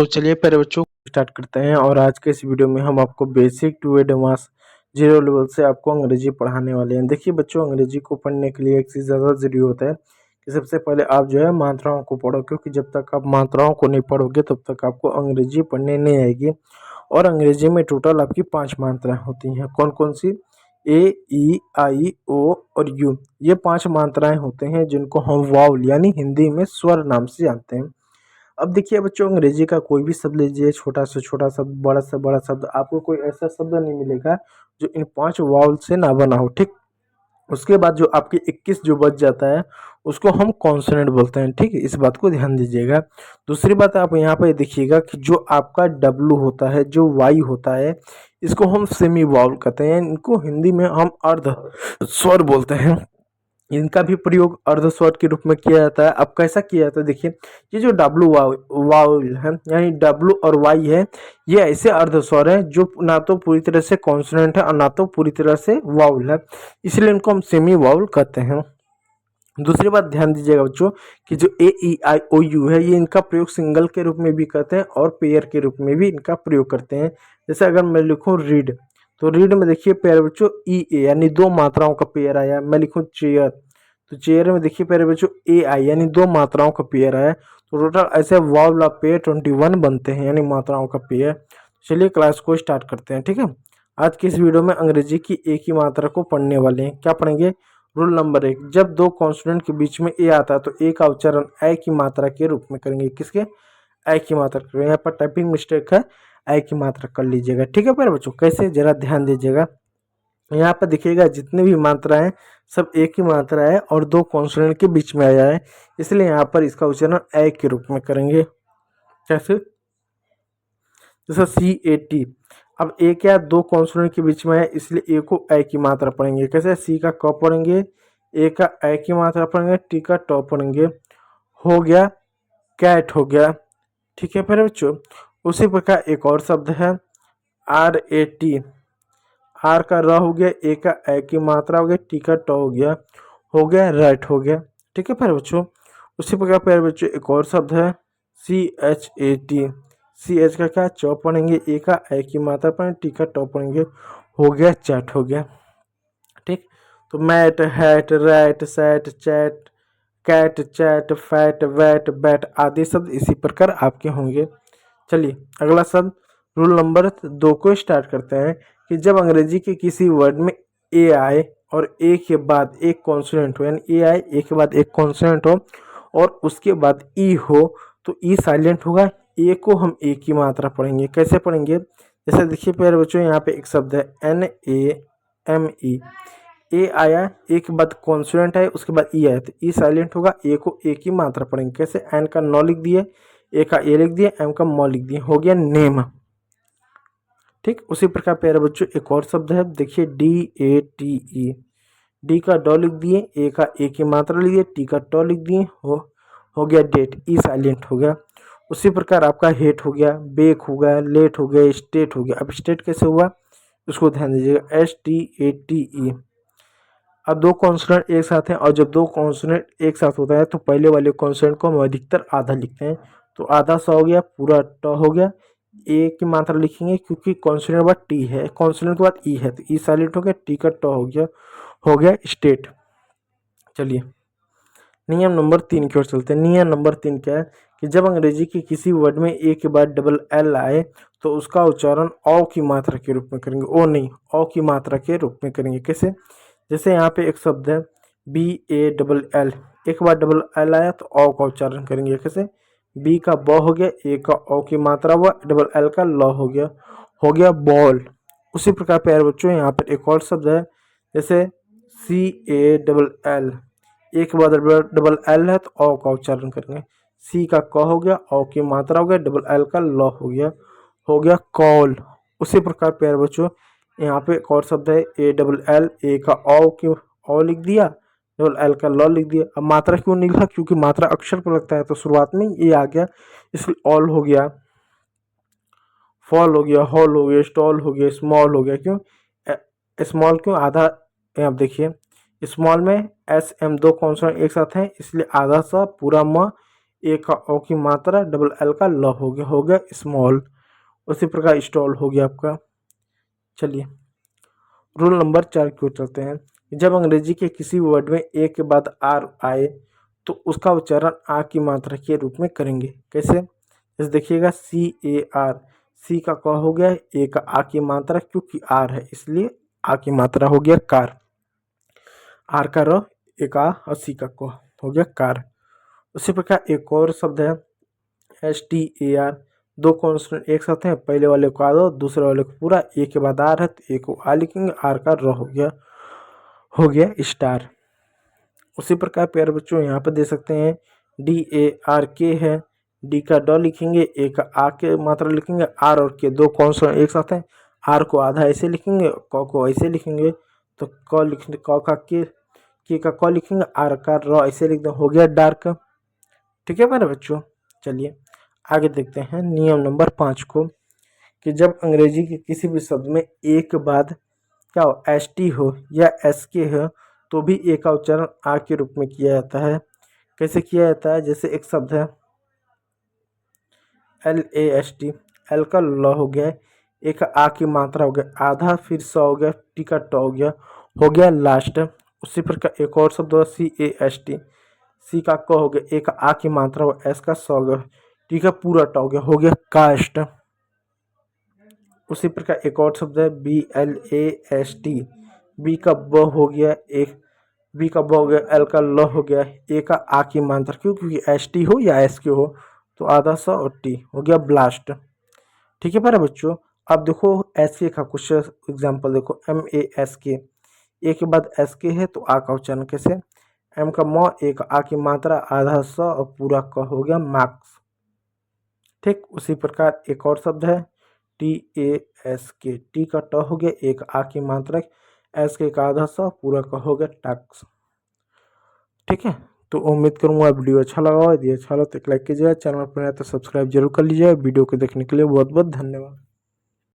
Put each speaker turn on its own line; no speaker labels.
तो चलिए प्यारे बच्चों स्टार्ट करते हैं। और आज के इस वीडियो में हम आपको basic to advance zero level से आपको अंग्रेजी पढ़ाने वाले हैं। देखिए बच्चों, अंग्रेजी को पढ़ने के लिए एक चीज़ ज़्यादा ज़रूरी होता है कि सबसे पहले आप जो है मात्राओं को पढ़ो, क्योंकि जब तक आप मात्राओं को नहीं पढ़ोगे तब तक आपको अंग्रेजी पढ़ने नहीं आएगी। और अंग्रेजी में टोटल आपकी 5 मात्राएं होती हैं। कौन कौन सी? ए, ई, आई, ओ और यू। ये 5 मात्राएं होते हैं जिनको हम वाउल यानी हिंदी में स्वर नाम से जानते हैं। अब देखिए बच्चों, अंग्रेजी का कोई भी शब्द लीजिए, छोटा से छोटा शब्द, बड़ा से बड़ा शब्द, आपको कोई ऐसा शब्द नहीं मिलेगा जो इन 5 वावल से ना बना हो। ठीक, उसके बाद जो आपके 21 जो बच जाता है उसको हम कॉन्सोनेंट बोलते हैं। ठीक है, इस बात को ध्यान दीजिएगा। दूसरी बात आप यहाँ पे देखिएगा कि जो आपका डब्लू होता है, जो वाई होता है, इसको हम सेमी वावल कहते हैं। इनको हिंदी में हम अर्ध स्वर बोलते हैं। इनका भी प्रयोग अर्ध स्वर के रूप में किया जाता है। अब कैसा किया जाता है? देखिए, ये जो डब्लू वावल है यानी डब्लू और वाई है, ये ऐसे अर्ध स्वर है जो ना तो पूरी तरह से कॉन्सोनेंट है और ना तो पूरी तरह से वावल है, इसलिए इनको हम सेमी वावल कहते हैं। दूसरी बात ध्यान दीजिएगा बच्चों कि जो ए, ई, आई, ओ, यू है, ये इनका प्रयोग सिंगल के रूप में भी करते हैं और पेयर के रूप में भी इनका प्रयोग करते हैं। जैसे अगर मैं लिखूं रीड, तो रीड में देखिए प्यारे बच्चों ई ए यानी 2 मात्राओं का पेयर आया। मैं लिखूं चेयर, तो चेयर में देखिए प्यारे बच्चों ए आई यानी 2 मात्राओं का पेयर आया। तो टोटल ऐसे वावल ऑफ पेयर 21 बनते हैं यानी मात्राओं का पेयर। चलिए क्लास को स्टार्ट करते हैं। ठीक है, आज की इस वीडियो में अंग्रेजी की एक ही मात्रा को पढ़ने वाले हैं। क्या पढ़ेंगे? रूल नंबर 1, जब 2 कॉन्सोनेंट के बीच में ए आता है तो ए का उच्चारण ए की मात्रा के रूप में करेंगे। किसके? ए की मात्रा करेंगे। यहाँ पर टाइपिंग मिस्टेक है, ए की मात्रा कर लीजिएगा। ठीक है प्यारे बच्चों, कैसे जरा ध्यान दीजिएगा। यहाँ पर देखिएगा जितनी भी मात्राएं सब एक ही मात्रा है और 2 कॉन्सोनेंट के बीच में आया है, इसलिए यहाँ पर इसका उच्चारण ए के रूप में करेंगे। कैसे? जैसे सी ए टी। अब ए क्या 2 कॉन्सोनेंट के बीच में है, इसलिए ए को ए की मात्रा पढ़ेंगे। कैसे? सी का क पढ़ेंगे, ए का ए की मात्रा पढ़ेंगे, टी का ट पढ़ेंगे। हो गया कैट, हो गया। ठीक है फिर बच्चों, उसी प्रकार एक और शब्द है आर ए टी। आर का र हो गया, ए का ए की मात्रा हो गया, टी का ट हो गया राइट, हो गया। ठीक है प्यारे बच्चों, उसी प्रकार प्यारे बच्चों एक और शब्द है C H A T. C H का क्या? च पढ़ेंगे, ए का ए की मात्रा पढ़ेंगे, टी का ट पढ़ेंगे, हो गया चैट, हो गया। ठीक, तो mat, hat, rat, sat, chat, cat, chat, fat, vat, bat आदि शब्द इसी प्रकार आपके होंगे। चलिए अगला शब्द रूल नंबर 2 को स्टार्ट करते हैं कि जब अंग्रेजी के किसी वर्ड में ए आए और ए के बाद एक कॉन्सोनेंट हो, यानी ए आए, ए के बाद एक कॉन्सोनेंट हो और उसके बाद ई हो, तो ई साइलेंट होगा। ए को हम ए की मात्रा पढ़ेंगे। कैसे पढ़ेंगे? जैसे देखिए प्यारे बच्चों, यहाँ पे एक शब्द है एन ए एम ई। ए आया, ए के बाद कॉन्सोनेंट आया, उसके बाद ई आया, तो ई साइलेंट होगा। ए को ए की मात्रा पढ़ेंगे। कैसे? एन का नौ लिख दिए, ए का ए लिख दिए, एम का म लिख दिए, हो गया नेम। ठीक, उसी प्रकार प्यारे बच्चों एक और शब्द है, देखिए D A T E. D का ड लिख दिए, ए का ए की मात्रा लिख दिए, टी का ट लिख दिए, हो गया डेट, ई साइलेंट हो गया। उसी प्रकार आपका हेट हो गया, बेक हो गया, लेट हो गया, स्टेट हो गया। अब स्टेट कैसे हुआ उसको ध्यान दीजिएगा, S T A T E. अब 2 कॉन्सोनेंट एक साथ हैं और जब 2 कॉन्सोनेंट एक साथ होता है तो पहले वाले कॉन्सोनेंट को हम अधिकतर आधा लिखते हैं। तो आधा सा हो गया, पूरा ट हो गया। ए की मात्रा लिखेंगे क्योंकि कॉन्सोनेंट के बाद टी है, कॉन्सोनेंट के बाद ई है, तो ई साइलेंट हो गया, टी का ट हो गया स्टेट। चलिए नियम नंबर 3 की ओर चलते हैं। नियम नंबर 3 क्या है कि जब अंग्रेजी के किसी वर्ड में ए के बाद डबल एल आए तो उसका उच्चारण औ की मात्रा के रूप में करेंगे। ओ नहीं, औ की मात्रा के रूप में करेंगे। कैसे? जैसे यहाँ पे एक शब्द है बी ए डबल एल, एक बार डबल एल आया तो औ का उच्चारण करेंगे। कैसे? बी का ब हो गया, ए का औ की मात्रा हुआ, डबल एल का ल हो गया बॉल। उसी प्रकार प्यारे बच्चों यहाँ पर एक और शब्द है, जैसे सी ए डबल एल, एक बार डबल एल है तो औ का उच्चारण करेंगे। सी का क हो गया, औ की मात्रा हो गया, डबल एल का ल हो गया कॉल। उसी प्रकार प्यारे बच्चों यहाँ पे एक और शब्द है ए डबल एल, ए का औ लिख दिया, डबल एल का ल लिख दिया। अब मात्रा क्यों नहीं लिखा? क्योंकि मात्रा अक्षर पर लगता है तो शुरुआत में ये आ गया, इसलिए ऑल हो गया, फॉल हो गया, हॉल हो गया, स्टॉल हो गया, स्मॉल हो गया। क्यों स्मॉल? क्यों आधा? आप देखिए स्मॉल में एस एम 2 कॉन्सोनेंट एक साथ हैं, इसलिए आधा सा पूरा म ए का ओ की मात्रा, डबल एल का ल हो गया स्मॉल। उसी प्रकार स्टॉल हो गया आपका। चलिए रूल नंबर 4 की ओर चलते हैं। जब अंग्रेजी के किसी वर्ड में ए के बाद आर आए तो उसका उच्चारण आ की मात्रा के रूप में करेंगे। कैसे? जैसे देखिएगा CAR, सी का क हो गया, ए का आ की मात्रा, क्योंकि आर है इसलिए आ की मात्रा हो गया कार। आर का र, ए का और सी का क हो गया कार। उसी प्रकार एक और शब्द है STAR। दो कॉन्सोनेंट एक साथ हैं, पहले वाले को आ दो, दूसरे वाले को पूरा। ए के बाद आर है तो ए को आ लिखेंगे, आर का र हो गया स्टार। उसी प्रकार प्यारे बच्चों यहाँ पर दे सकते हैं DARK है, डी का ड लिखेंगे, ए का आ के मात्रा लिखेंगे, आर और के दो कॉन्सोनेंट एक साथ हैं, आर को आधा ऐसे लिखेंगे, क को ऐसे लिखेंगे, तो क लिखने क का के का क लिखेंगे, आर का र ऐसे लिख दो, हो गया डार्क। ठीक है मेरे बच्चों। चलिए आगे देखते हैं नियम नंबर 5 को, कि जब अंग्रेजी के किसी भी शब्द में ए के बाद क्या हो, ST हो या SK हो तो भी ए का उच्चारण आ के रूप में किया जाता है। कैसे किया जाता है? जैसे एक शब्द है LAST, एल का ल हो गया, ए का आ की मात्रा हो गया आधा, फिर स हो गया, टी का ट हो गया लास्ट। उसी प्रकार एक और शब्द हो CAST, सी का क हो गया, ए का आ की मात्रा हो, एस का स हो गया, टी का पूरा ट हो गया कास्ट। उसी प्रकार एक और शब्द है BLAST, बी का ब हो गया, एक बी का ब हो गया, एल का ल हो गया, ए का आ की मात्रा, क्योंकि ST हो या SK हो तो आधा स और टी हो गया ब्लास्ट। ठीक है प्यारे बच्चों। अब देखो SK का कुछ एग्जाम्पल देखो, MASK, ए के बाद SK है तो आ का उच्चारण कैसे? एम का म, ए का आ की मात्रा, आधा स और पूरा क हो गया मार्क्स। ठीक उसी प्रकार एक और शब्द है TASK, टी का ट हो गया, एक आ की मात्रा, SK का आधा स, पूरा का हो गया टैक्स। ठीक है, तो उम्मीद करूँगा वीडियो अच्छा लगा हो। यदि अच्छा लगा तो एक लाइक कीजिएगा, चैनल पर नया तो सब्सक्राइब जरूर कर लीजिएगा। वीडियो को देखने के लिए बहुत बहुत धन्यवाद।